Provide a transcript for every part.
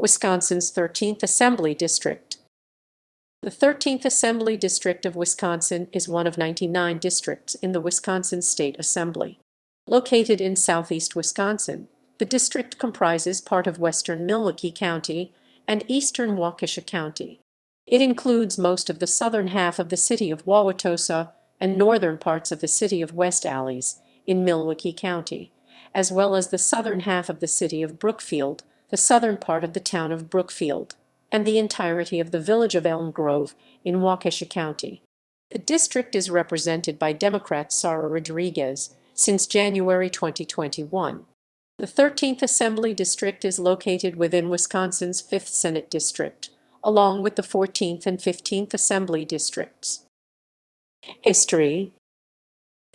Wisconsin's 13th Assembly District. The 13th Assembly District of Wisconsin is one of 99 districts in the Wisconsin State Assembly. Located in southeast Wisconsin, the district comprises part of western Milwaukee County and eastern Waukesha County. It includes most of the southern half of the city of Wauwatosa and northern parts of the city of West Allis in Milwaukee County, as well as the southern half of the city of Brookfield, the southern part of the town of Brookfield, and the entirety of the village of Elm Grove in Waukesha County. The district is represented by Democrat Sara Rodriguez since January 2021. The 13th Assembly District is located within Wisconsin's 5th Senate District, along with the 14th and 15th Assembly Districts. History.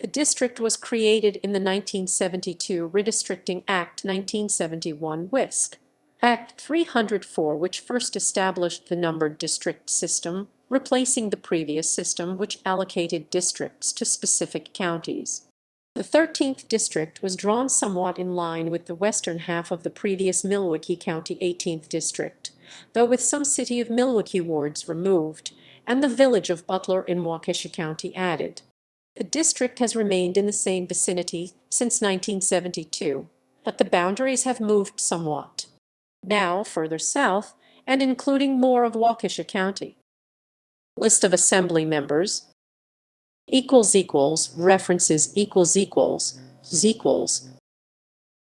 The district was created in the 1972 Redistricting Act 1971 WISC. Act 304, which first established the numbered district system, replacing the previous system which allocated districts to specific counties. The 13th district was drawn somewhat in line with the western half of the previous Milwaukee County 18th district, though with some City of Milwaukee wards removed and the village of Butler in Waukesha County added. The district has remained in the same vicinity since 1972, but the boundaries have moved somewhat. Now further south and including more of Waukesha County. List of Assembly members. References ==